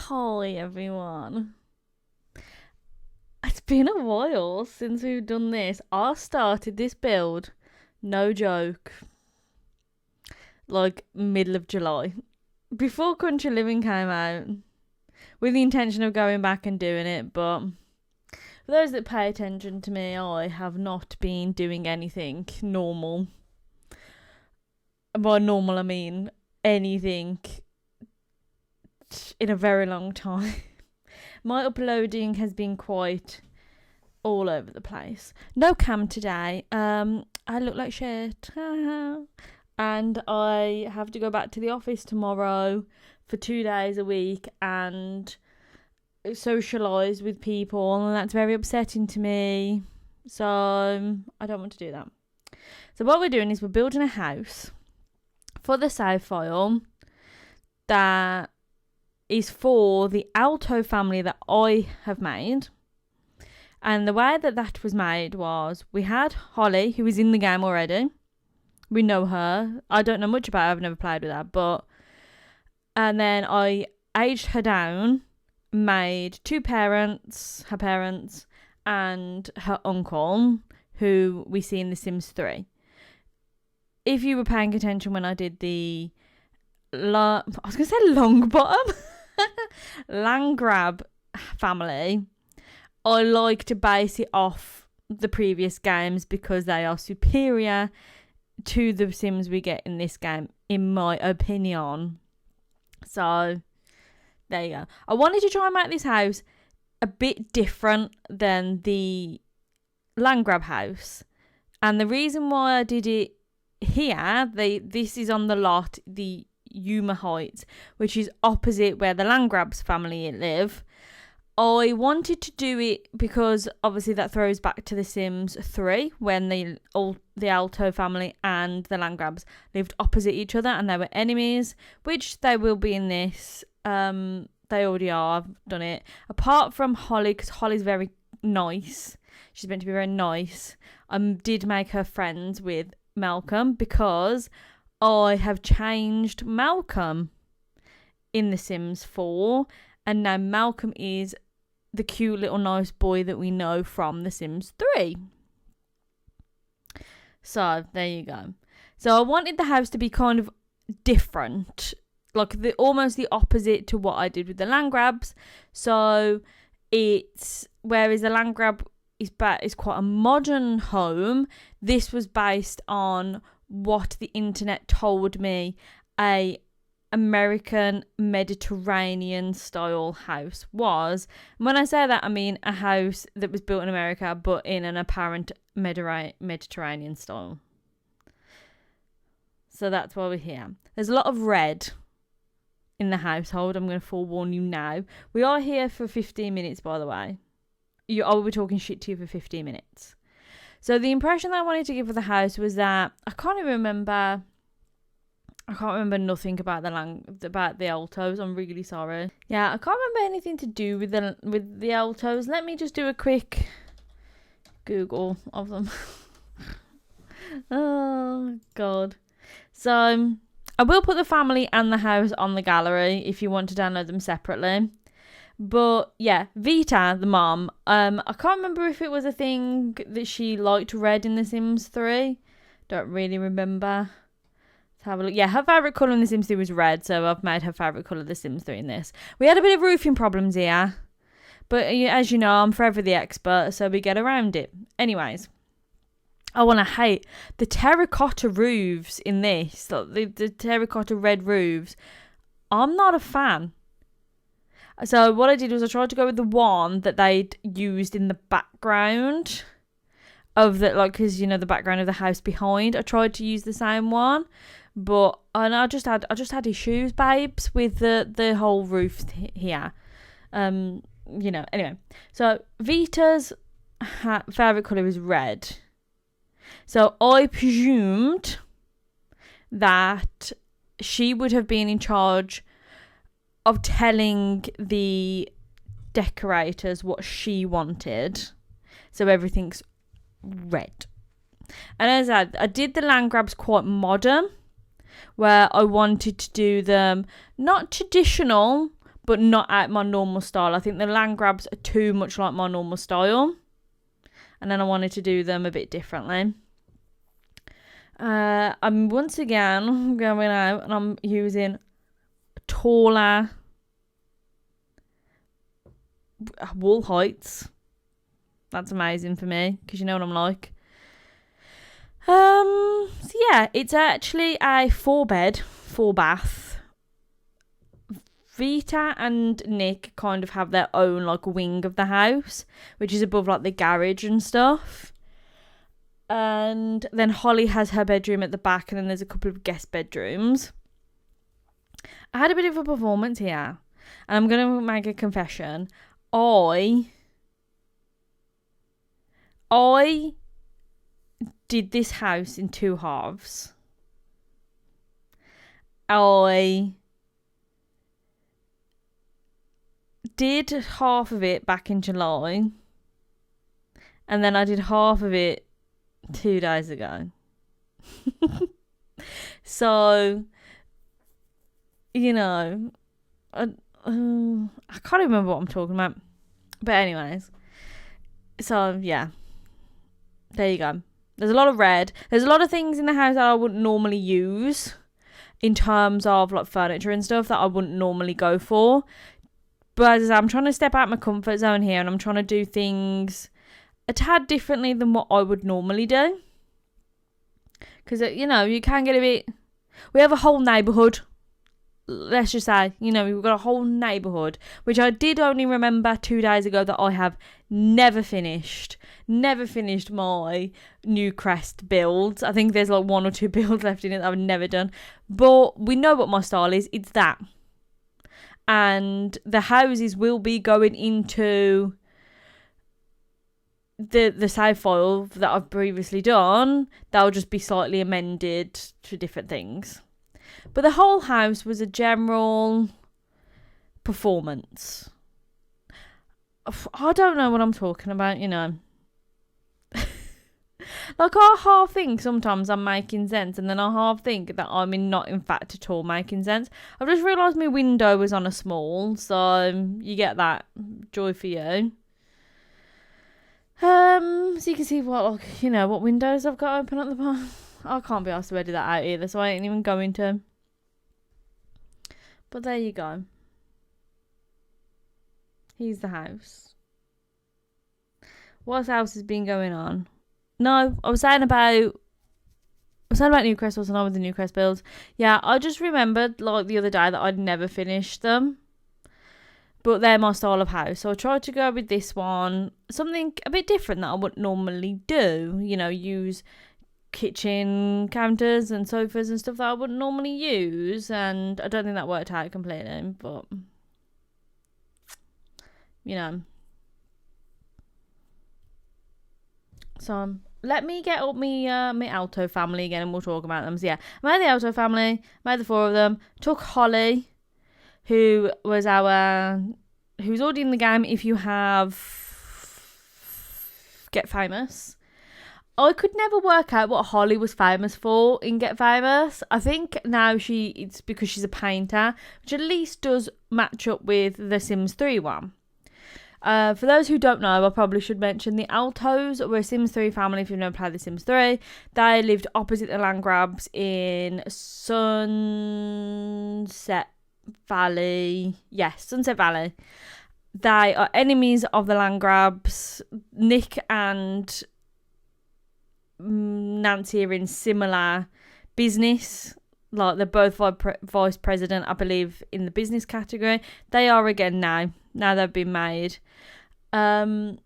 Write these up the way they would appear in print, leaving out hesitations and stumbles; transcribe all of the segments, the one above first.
Hi everyone. It's been a while since we've done this. I started this build, no joke, like middle of July, before Country Living came out, with the intention of going back and doing it, but for those that pay attention to me, I have not been doing anything normal. By normal I mean anything in a very long time. My uploading has been quite all over the place. No cam today. I look like shit. And I have to go back to the office tomorrow for 2 days a week and socialise with people, and that's very upsetting to me. So I don't want to do that. So what we're doing is we're building a house for the save file that is for the Alto family that I have made. And the way that was made was we had Holly, who is in the game already. We know her. I don't know much about her. I've never played with her. And then I aged her down, made two parents, her parents, and her uncle, who we see in The Sims 3. If you were paying attention when I did the I was going to say long bottom. Land grab family, I like to base it off the previous games because they are superior to the Sims we get in this game, in my opinion. So there you go. I wanted to try and make this house a bit different than the land grab house, and the reason why I did it here, this is on the lot, the Yuma Heights, which is opposite where the land grabs family live. I wanted to do it because obviously that throws back to The Sims 3 when the Alto family and the land grabs lived opposite each other and they were enemies, which they will be in this. They already are. I've done it. Apart from Holly, because Holly's very nice. She's meant to be very nice. I did make her friends with Malcolm because I have changed Malcolm in The Sims 4, and now Malcolm is the cute little nice boy that we know from The Sims 3. So there you go. So I wanted the house to be kind of different, like almost the opposite to what I did with the land grabs. So whereas the land grab is quite a modern home, this was based on what the internet told me a American Mediterranean style house was. And when I say that, I mean a house that was built in America but in an apparent Mediterranean style. So that's why we're here. There's a lot of red in the household. I'm going to forewarn you now. We are here for 15 minutes, by the way. I will be talking shit to you for 15 minutes. So the impression that I wanted to give of the house was that I can't remember nothing about the Altos. I'm really sorry. Yeah, I can't remember anything to do with the Altos. Let me just do a quick Google of them. Oh God. So I will put the family and the house on the gallery if you want to download them separately. But yeah, Vita, the mom, I can't remember if it was a thing that she liked red in The Sims 3. Don't really remember. Let's have a look. Yeah, her favourite colour in The Sims 3 was red, so I've made her favourite colour The Sims 3 in this. We had a bit of roofing problems here, but as you know, I'm forever the expert, so we get around it. Anyways, I want to hate the terracotta roofs in this, like the terracotta red roofs. I'm not a fan. So what I did was I tried to go with the one that they'd used in the background of the, like, because you know the background of the house behind. I tried to use the same one, but I just had issues, babes, with the whole roof here. Anyway. So Vita's favourite colour is red. So I presumed that she would have been in charge of telling the decorators what she wanted. So everything's red. And as I did the land grabs quite modern, where I wanted to do them not traditional, but not at my normal style. I think the land grabs are too much like my normal style, and then I wanted to do them a bit differently. I'm once again going out and I'm using taller wool heights. That's amazing for me, because you know what I'm like. So yeah, it's actually a 4-bath. Vita and Nick kind of have their own like wing of the house, which is above like the garage and stuff. And then Holly has her bedroom at the back, and then there's a couple of guest bedrooms. I had a bit of a performance here, and I'm going to make a confession. I did this house in 2 halves. I did half of it back in July, and then I did half of it 2 days ago. So, you know, I can't remember what I'm talking about. But anyways, so yeah, there you go. There's a lot of red. There's a lot of things in the house that I wouldn't normally use in terms of like furniture and stuff that I wouldn't normally go for. But as I'm trying to step out my comfort zone here, and I'm trying to do things a tad differently than what I would normally do. Because, you know, you can get a bit... We have a whole neighbourhood. Let's just say, you know, we've got a whole neighbourhood, which I did only remember 2 days ago that I have never finished my new crest builds. I think there's like 1 or 2 builds left in it that I've never done. But we know what my style is. It's that. And the houses will be going into the save file that I've previously done. They'll just be slightly amended to different things. But the whole house was a general performance. I don't know what I'm talking about, you know. Like, I half think sometimes I'm making sense, and then I half think that I'm not in fact at all making sense. I've just realised my window was on a small, so you get that. Joy for you. So you can see what, like, you know, what windows I've got open at the bar. I can't be asked to edit that out either, so I ain't even going to. But there you go. Here's the house. What else has been going on? No, I was saying about Newcrest, wasn't I, with the Newcrest builds? Yeah, I just remembered, like, the other day that I'd never finished them. But they're my style of house. So I tried to go with this one. Something a bit different that I wouldn't normally do. You know, use kitchen counters and sofas and stuff that I wouldn't normally use. And I don't think that worked out completely. But, you know. So let me get up my Alto family again, and we'll talk about them. So yeah, I made the Alto family, made the 4 of them, took Holly, who's already in the game if you have Get Famous. I could never work out what Holly was famous for in Get Famous. I think now it's because she's a painter, which at least does match up with the Sims 3 one. For those who don't know, I probably should mention the Altos were a Sims 3 family. If you've never played the Sims 3, they lived opposite the land grabs in Sunset Valley. Yes, Sunset Valley. They are enemies of the land grabs. Nick and Nancy are in similar business. Like, they're both vice president, I believe, in the business category. They are again now. Now they've been made. They're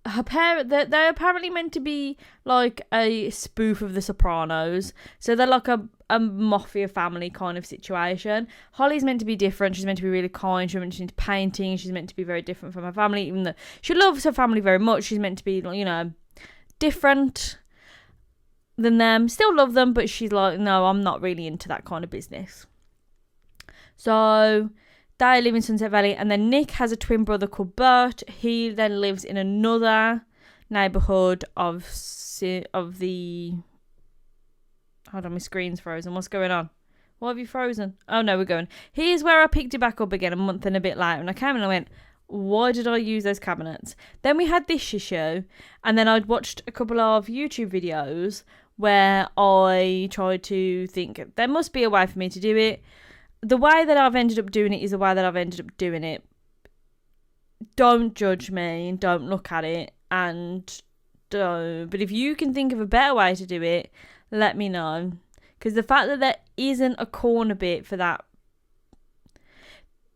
apparently meant to be like a spoof of The Sopranos. So they're like a mafia family kind of situation. Holly's meant to be different. She's meant to be really kind. She's meant to be into painting. She's meant to be very different from her family. Even though she loves her family very much, she's meant to be, you know, different than them. Still love them, but she's like, no, I'm not really into that kind of business. So they live in Sunset Valley, and then Nick has a twin brother called Bert. He then lives in another neighbourhood of the... Hold on, my screen's frozen. What's going on? Why have you frozen? Oh, no, we're going. Here's where I picked it back up again a month and a bit later. And I came and I went, why did I use those cabinets? Then we had this issue. And then I'd watched a couple of YouTube videos where I tried to think, there must be a way for me to do it. The way that I've ended up doing it is the way that I've ended up doing it. Don't judge me and don't look at it. And don't. But if you can think of a better way to do it, let me know. Because the fact that there isn't a corner bit for that,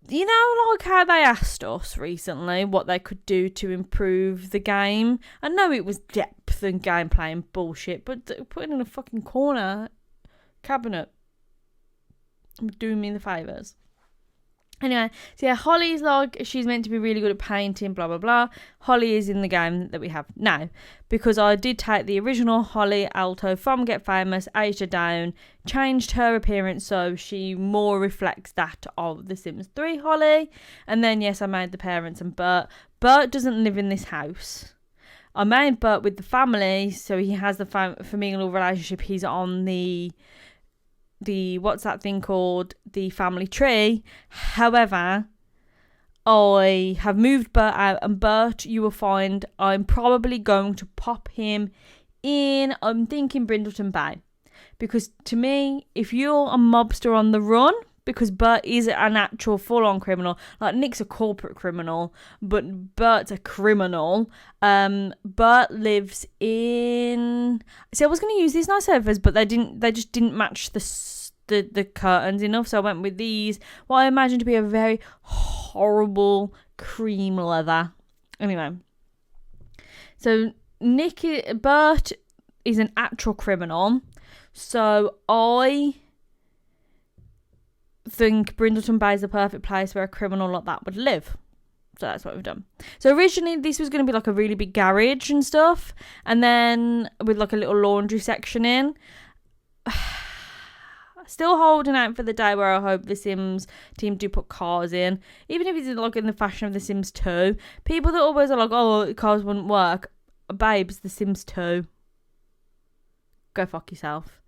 you know, like how they asked us recently what they could do to improve the game. I know it was depth and gameplay and bullshit, but putting in a fucking corner cabinet, doing me the favours. Anyway, so yeah, Holly's like, she's meant to be really good at painting, blah, blah, blah. Holly is in the game that we have now. Because I did take the original Holly Alto from Get Famous, aged her down, changed her appearance so she more reflects that of The Sims 3 Holly. And then, yes, I made the parents and Bert. Bert doesn't live in this house. I made Bert with the family, so he has the familial relationship. He's on the what's that thing called, the family tree. However, I have moved Bert out, and Bert, you will find, I'm probably going to pop him in, I'm thinking Brindleton Bay, because to me, if you're a mobster on the run, because Bert is an actual full-on criminal, like Nick's a corporate criminal, but Bert's a criminal. Bert lives in, see, I was going to use these nice sofas, but they just didn't match the curtains enough, so I went with these, what I imagine to be a very horrible cream leather. Anyway, so Bert is an actual criminal, so I think Brindleton Bay is the perfect place where a criminal like that would live. So that's what we've done. So originally this was going to be like a really big garage and stuff, and then with like a little laundry section in. Still holding out for the day where I hope the Sims team do put cars in, even if it's like in the fashion of the Sims 2. People that always are like, oh, cars wouldn't work. Babes, the Sims 2. Go fuck yourself.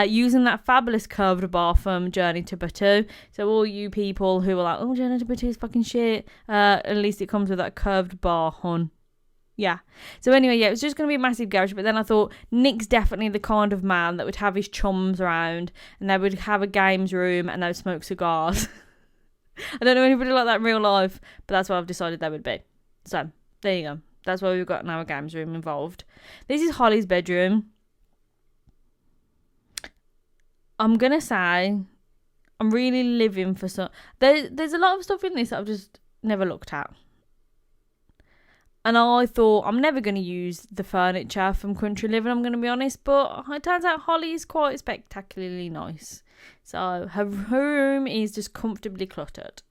Using that fabulous curved bar from Journey to Batu. So all you people who are like, oh, Journey to Batu is fucking shit, at least it comes with that curved bar, hun. Yeah. So anyway, yeah, it was just going to be a massive garage, but then I thought Nick's definitely the kind of man that would have his chums around, and they would have a games room, and they would smoke cigars. I don't know anybody like that in real life, but that's what I've decided they would be. So there you go. That's why we've got now a games room involved. This is Holly's bedroom. I'm going to say I'm really living for some... There's a lot of stuff in this that I've just never looked at. And I thought, I'm never going to use the furniture from Country Living, I'm going to be honest. But it turns out Holly is quite spectacularly nice. So her room is just comfortably cluttered.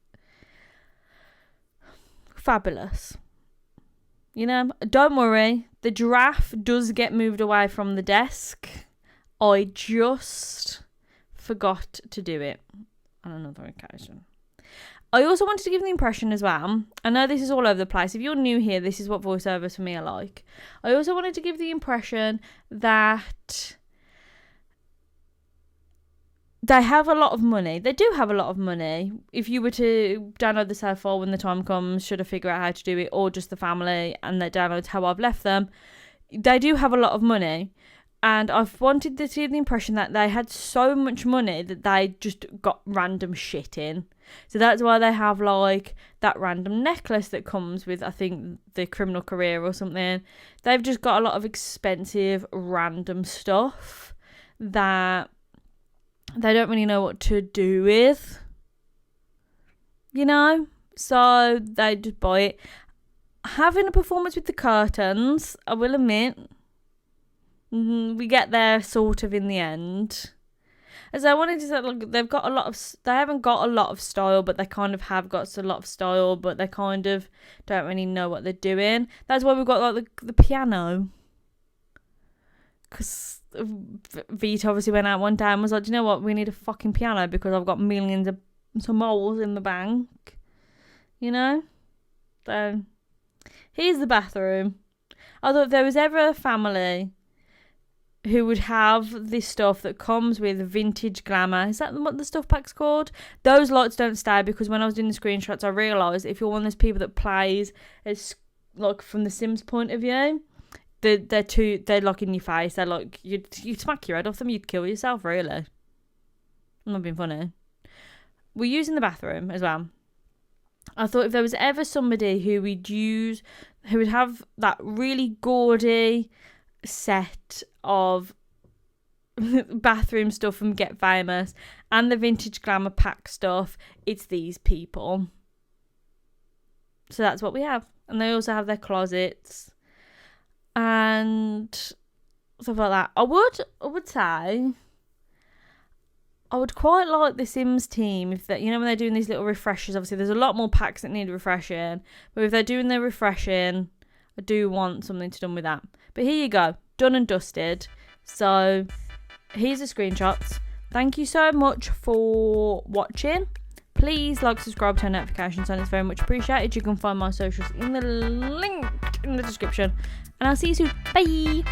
Fabulous. You know, don't worry. The giraffe does get moved away from the desk. I just forgot to do it on another occasion. I also wanted to give the impression as well, I know this is all over the place, if you're new here, this is what voiceovers for me are like. I also wanted to give the impression that they have a lot of money. They do have a lot of money. If you were to download the save file when the time comes, should I figure out how to do it, or just the family and they download how I've left them, they do have a lot of money. And I've wanted to give the impression that they had so much money that they just got random shit in. So that's why they have like that random necklace that comes with, I think, the criminal career or something. They've just got a lot of expensive random stuff that they don't really know what to do with, you know? So they just buy it. Having a performance with the curtains, I will admit, we get there sort of in the end. As I wanted to say, look, they haven't got a lot of style, but they kind of have got a lot of style, but they kind of don't really know what they're doing. That's why we've got like the piano. Because Vita obviously went out one day and was like, do you know what, we need a fucking piano because I've got millions of moles in the bank. You know? So, here's the bathroom. I thought if there was ever a family who would have this stuff that comes with vintage glamour. Is that what the stuff pack's called? Those lights don't stay, because when I was doing the screenshots, I realised if you're one of those people that plays as like from the Sims point of view, they're like in your face. They're like, you'd smack your head off them, you'd kill yourself, really. I'm not being funny. We're using the bathroom as well. I thought if there was ever somebody who would have that really gaudy set of bathroom stuff from Get Famous and the vintage glamour pack stuff, it's these people. So that's what we have. And they also have their closets and stuff like that. I would say I would quite like the Sims team if they, when they're doing these little refreshers. Obviously there's a lot more packs that need refreshing, but if they're doing their refreshing, I do want something to done with that. But here you go, done and dusted. So here's the screenshots. Thank you so much for watching. Please like, subscribe, turn notifications on. It's very much appreciated. You can find my socials in the link in the description. And I'll see you soon. Bye.